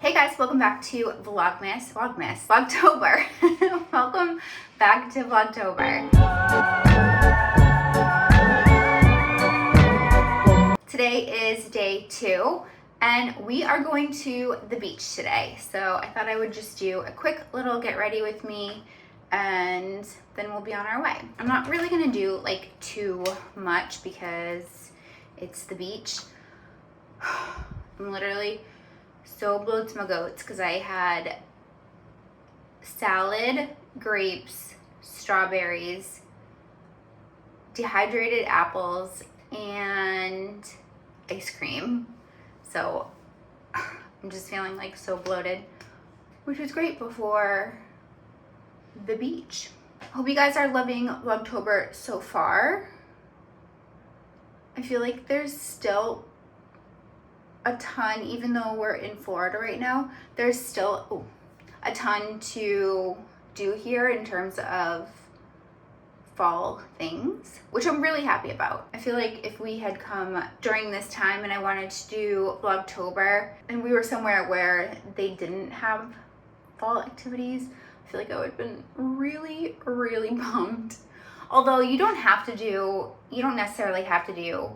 Hey guys, welcome back to Vlogtober. Welcome back to Vlogtober. Today is day 2 and we are going to the beach today. So I thought I would just do a quick little get ready with me and then we'll be on our way. I'm not really gonna do like too much because it's the beach. I'm literally so blowed to my goats because I had salad, grapes, strawberries, dehydrated apples, and ice cream. So I'm just feeling like so bloated, which was great before the beach. Hope you guys are loving Vlogtober so far. I feel like there's still a ton, even though we're in Florida right now, there's still a ton to do here in terms of fall things, which I'm really happy about. I feel like if we had come during this time and I wanted to do Vlogtober and we were somewhere where they didn't have fall activities, I feel like I would have been really, really bummed. Although you don't necessarily have to do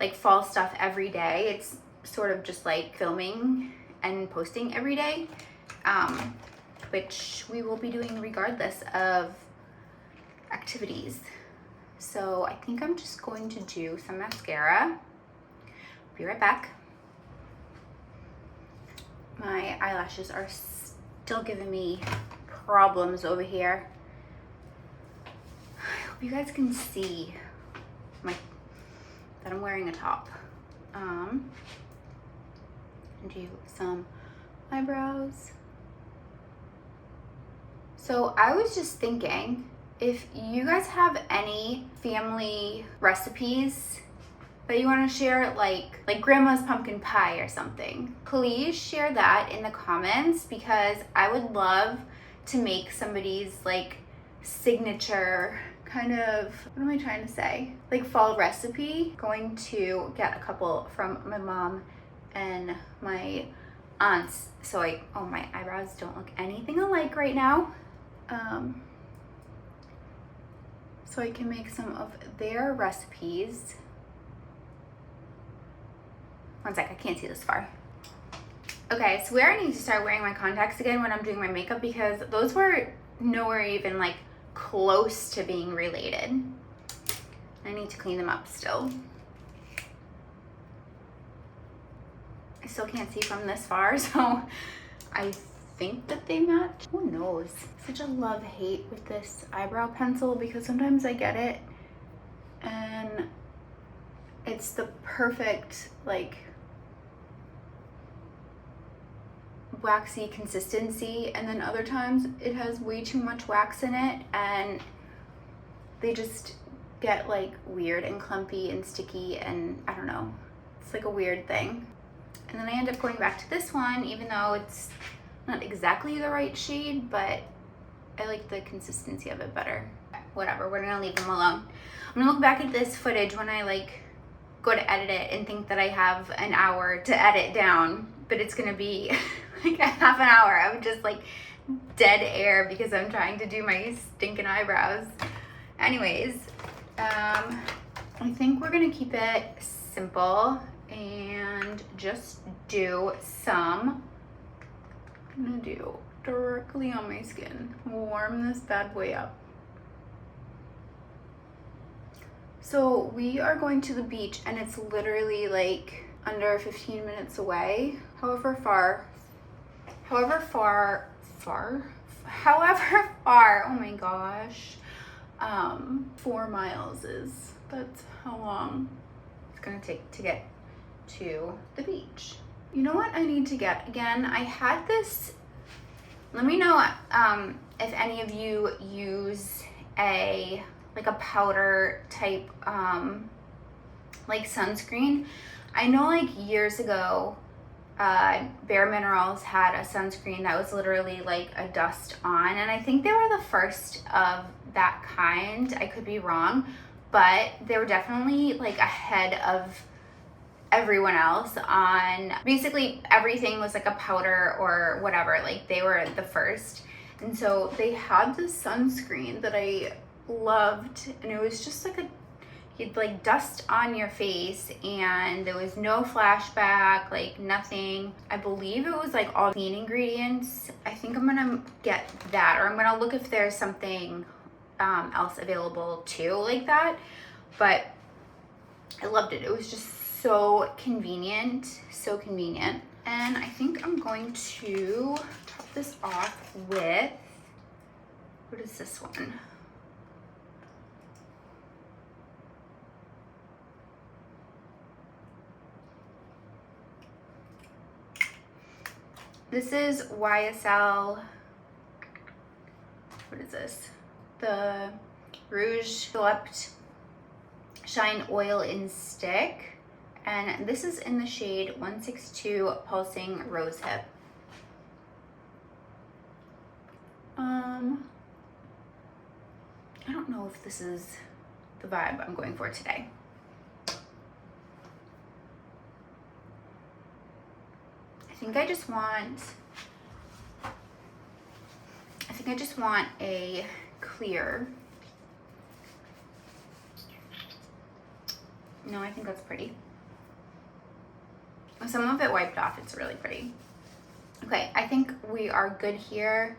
like fall stuff every day. It's sort of just like filming and posting every day, which we will be doing regardless of activities. So I think I'm just going to do some mascara. Be right back. My eyelashes are still giving me problems over here. I hope you guys can see that I'm wearing a top. And do some eyebrows. So I was just thinking, if you guys have any family recipes that you want to share, like grandma's pumpkin pie or something, please share that in the comments, because I would love to make somebody's like signature kind of, what am I trying to say? Like fall recipe. Going to get a couple from my mom and my aunts. So my eyebrows don't look anything alike right now. So I can make some of their recipes. One sec, I can't see this far. Okay, so where I need to start wearing my contacts again when I'm doing my makeup, because those were nowhere even like close to being related. I need to clean them up still. I still can't see from this far, so I think that they match. Who knows? Such a love-hate with this eyebrow pencil, because sometimes I get it and it's the perfect like waxy consistency, and then other times it has way too much wax in it and they just get like weird and clumpy and sticky, and I don't know, it's like a weird thing. And then I end up going back to this one, even though it's not exactly the right shade, but I like the consistency of it better. Whatever, we're gonna leave them alone. I'm gonna look back at this footage when I like go to edit it and think that I have an hour to edit down, but it's gonna be like a half an hour of just like dead air because I'm trying to do my stinking eyebrows. Anyways, I think we're gonna keep it simple and just do some, I'm gonna do directly on my skin, warm this bad boy up. So we are going to the beach and it's literally like under 15 minutes away. However far, oh my gosh, 4 miles that's how long it's gonna take to get to the beach. You know what I need to get again? I had this, let me know if any of you use a powder type like sunscreen. I know like years ago Bare Minerals had a sunscreen that was literally like a dust on, and I think they were the first of that kind. I could be wrong, but they were definitely like ahead of everyone else on basically everything was like a powder or whatever. Like they were the first. And so they had this sunscreen that I loved, and it was just like you'd like dust on your face, and there was no flashback, like nothing. I believe it was like all clean ingredients. I think I'm gonna get that, or I'm gonna look if there's something else available too like that. But I loved it. It was just so convenient, so convenient. And I think I'm going to top this off with, what is this one? This is YSL, what is this? The Rouge Philippe Shine Oil in Stick. And this is in the shade 162 Pulsing Rosehip. I don't know if this is the vibe I'm going for today. I think I just want a clear. No, I think that's pretty. Some of it wiped off, it's really pretty. Okay, I think we are good here.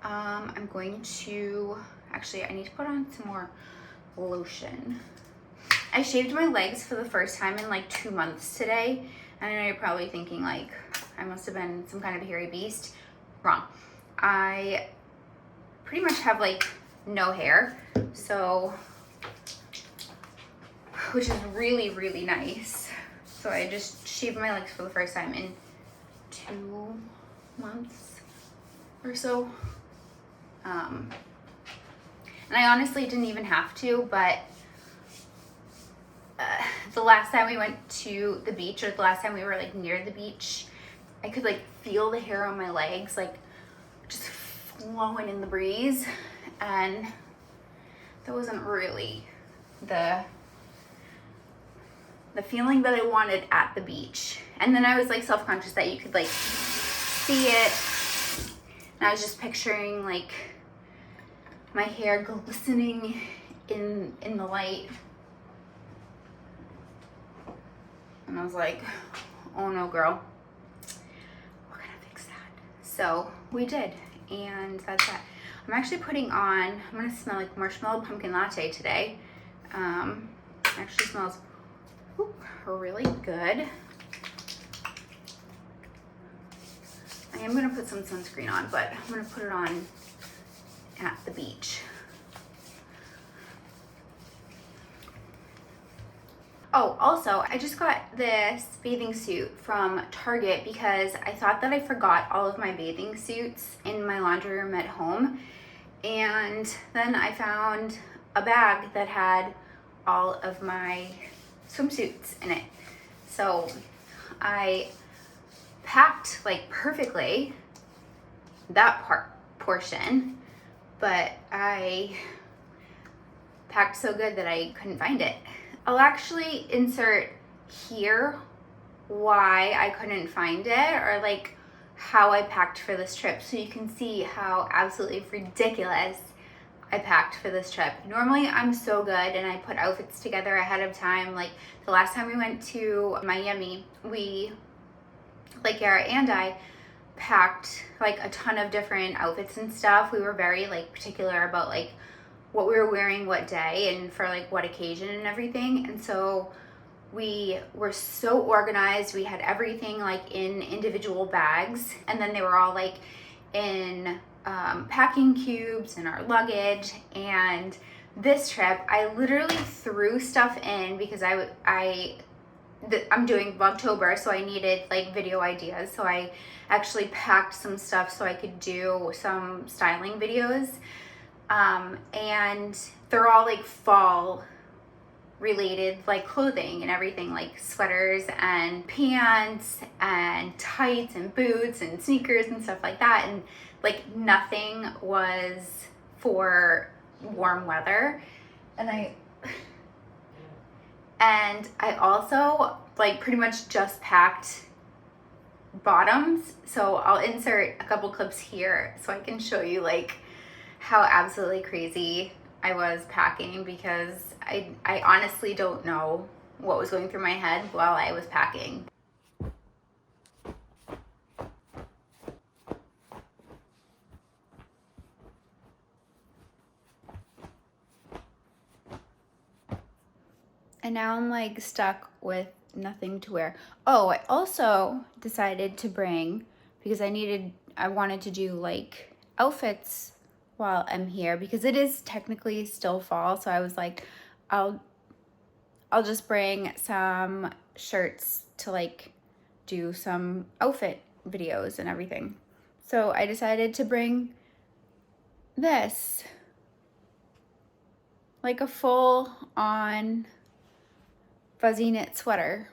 I'm going to, actually I need to put on some more lotion. I shaved my legs for the first time in like 2 months today. And I know you're probably thinking like, I must have been some kind of hairy beast. Wrong. I pretty much have like no hair, so, which is really, really nice. So I just shaved my legs for the first time in 2 months or so. And I honestly didn't even have to, but the last time we went to the beach, or the last time we were like near the beach, I could like feel the hair on my legs like just flowing in the breeze, and that wasn't really the feeling that I wanted at the beach. And then I was like self-conscious that you could like see it, and I was just picturing like my hair glistening in the light, and I was like, oh no girl, we're gonna fix that. So we did, and that's that. I'm actually putting on, I'm gonna smell like marshmallow pumpkin latte today. Actually smells really good. I am gonna put some sunscreen on, but I'm gonna put it on at the beach. Oh, also, I just got this bathing suit from Target because I thought that I forgot all of my bathing suits in my laundry room at home. And then I found a bag that had all of my swimsuits in it. So I packed like perfectly that portion, but I packed so good that I couldn't find it. I'll actually insert here why I couldn't find it, or like how I packed for this trip, so you can see how absolutely ridiculous I packed for this trip. Normally I'm so good and I put outfits together ahead of time. Like the last time we went to Miami, we, like Yara and I, packed like a ton of different outfits and stuff. We were very like particular about like what we were wearing what day and for like what occasion and everything. And so we were so organized. We had everything like in individual bags, and then they were all like in packing cubes in our luggage. And this trip I literally threw stuff in because I'm doing vlogtober, so I needed like video ideas. So I actually packed some stuff so I could do some styling videos. And they're all like fall related, like clothing and everything, like sweaters and pants and tights and boots and sneakers and stuff like that. And like nothing was for warm weather. And I also like pretty much just packed bottoms. So I'll insert a couple clips here so I can show you like how absolutely crazy I was packing, because I honestly don't know what was going through my head while I was packing. And now I'm like stuck with nothing to wear. Oh, I also decided to bring, because I wanted to do like outfits while I'm here, because it is technically still fall. So I was like, I'll just bring some shirts to like do some outfit videos and everything. So I decided to bring this, like a full on fuzzy knit sweater.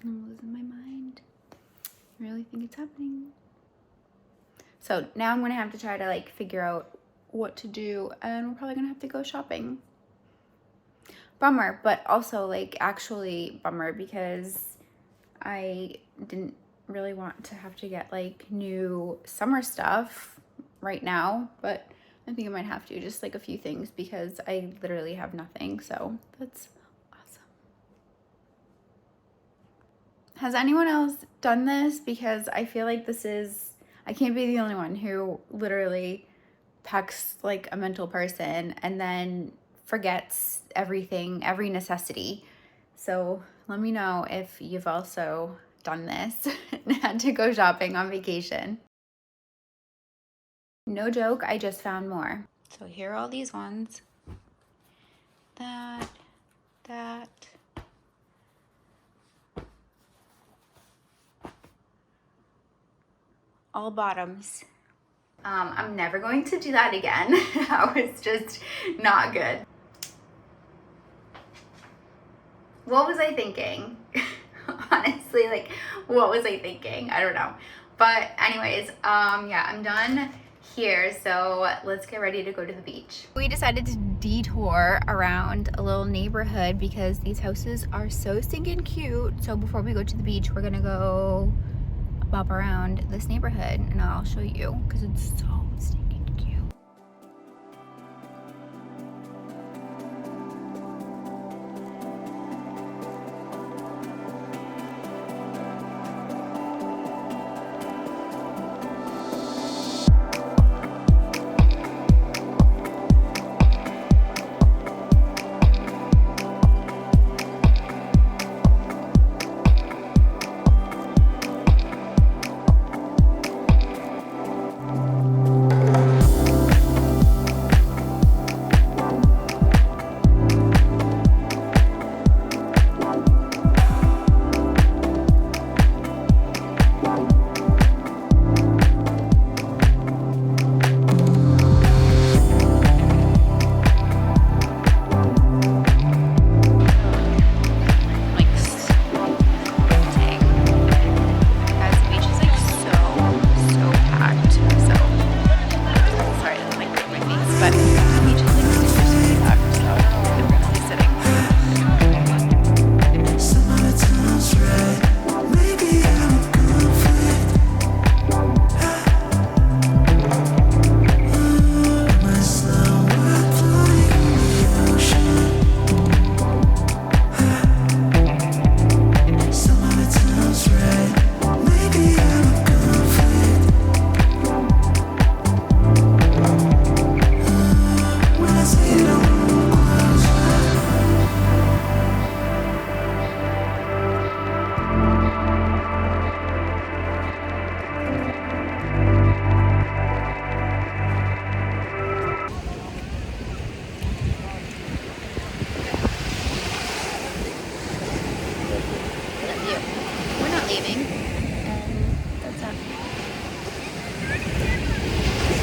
I'm losing my mind. I really think it's happening. So now I'm gonna have to try to like figure out what to do, and we're probably gonna have to go shopping. Bummer, but also like actually bummer, because I didn't really want to have to get like new summer stuff right now, but I think I might have to, just like a few things, because I literally have nothing. So that's awesome. Has anyone else done this? Because I feel like I can't be the only one who literally packs like a mental person and then forgets everything, every necessity. So let me know if you've also done this and had to go shopping on vacation. No joke, I just found more. So here are all these ones. That. All bottoms. I'm never going to do that again. That was just not good. What was I thinking? Honestly, like, what was I thinking? I don't know. But anyways, yeah, I'm done here, so let's get ready to go to the beach. We decided to detour around a little neighborhood because these houses are so stinking cute. So before we go to the beach, we're gonna go bop around this neighborhood and I'll show you, because it's so stinking cute.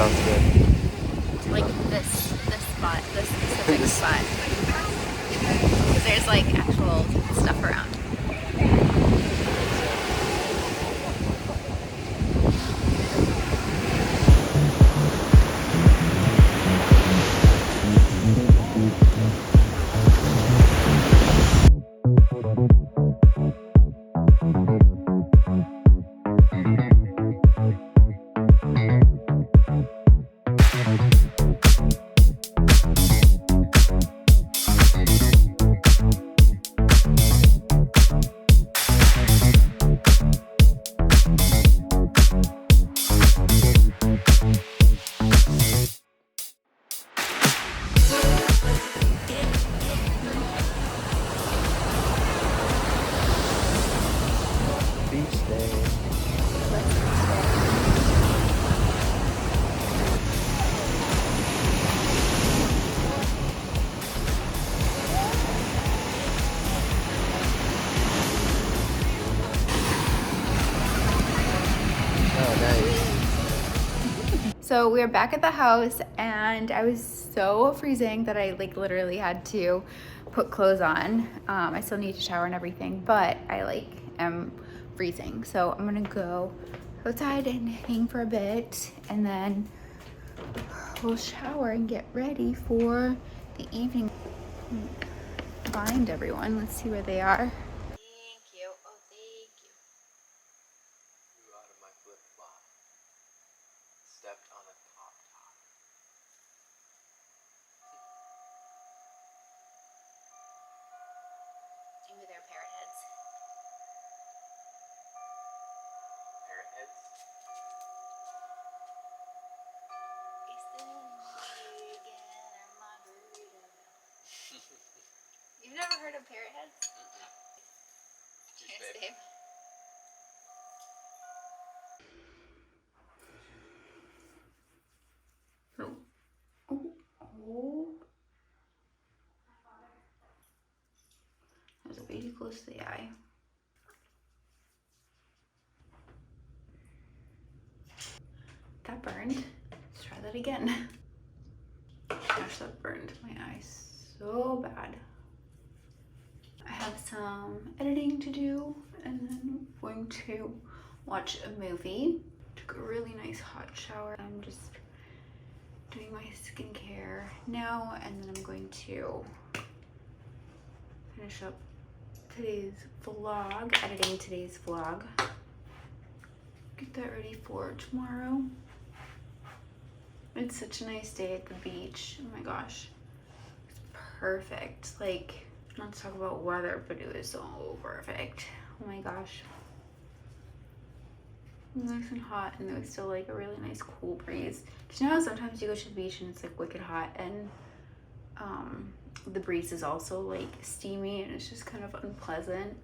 Sounds good. Like this spot, this specific spot. Because there's like actual stuff around. So we're back at the house and I was so freezing that I like literally had to put clothes on. I still need to shower and everything, but I like am freezing. So I'm gonna go outside and hang for a bit and then we'll shower and get ready for the evening. Find everyone. Let's see where they are. Thank you. Oh, thank you. Flew out of my flip flop. Stepped on a top top. Do their parrot heads. Parrot heads? You've never heard of parrot heads? Cheers, Yes, babe. babe. So, oh. That was way too close to the eye. That burned. Let's try that again. Gosh, that burned my eye so bad. I have some editing to do and then I'm going to watch a movie. Took a really nice hot shower. I'm just doing my skincare now and then I'm going to finish up today's vlog, editing today's vlog. Get that ready for tomorrow. It's such a nice day at the beach. Oh my gosh. It's perfect. Like, not to talk about weather, but it was so perfect. Oh my gosh. It was nice and hot and there was still like a really nice cool breeze. Cause you know how sometimes you go to the beach and it's like wicked hot and the breeze is also like steamy and it's just kind of unpleasant.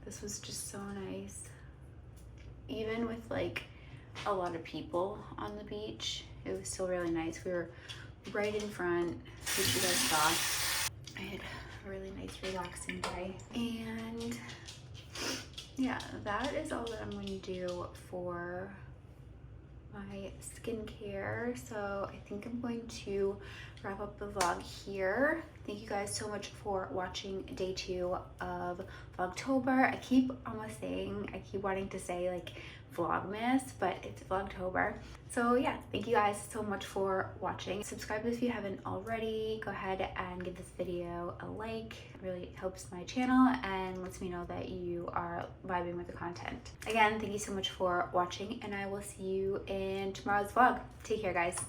This was just so nice. Even with like a lot of people on the beach, it was still really nice. We were right in front, which you guys saw. I had a really nice relaxing day. And yeah, that is all that I'm going to do for my skincare. So I think I'm going to wrap up the vlog here. Thank you guys so much for watching day 2 of Vlogtober. I keep wanting to say like Vlogmas, but it's Vlogtober. So yeah, thank you guys so much for watching. Subscribe if you haven't already. Go ahead and give this video a like. It really helps my channel and lets me know that you are vibing with the content. Again, thank you so much for watching and I will see you in tomorrow's vlog. Take care, guys.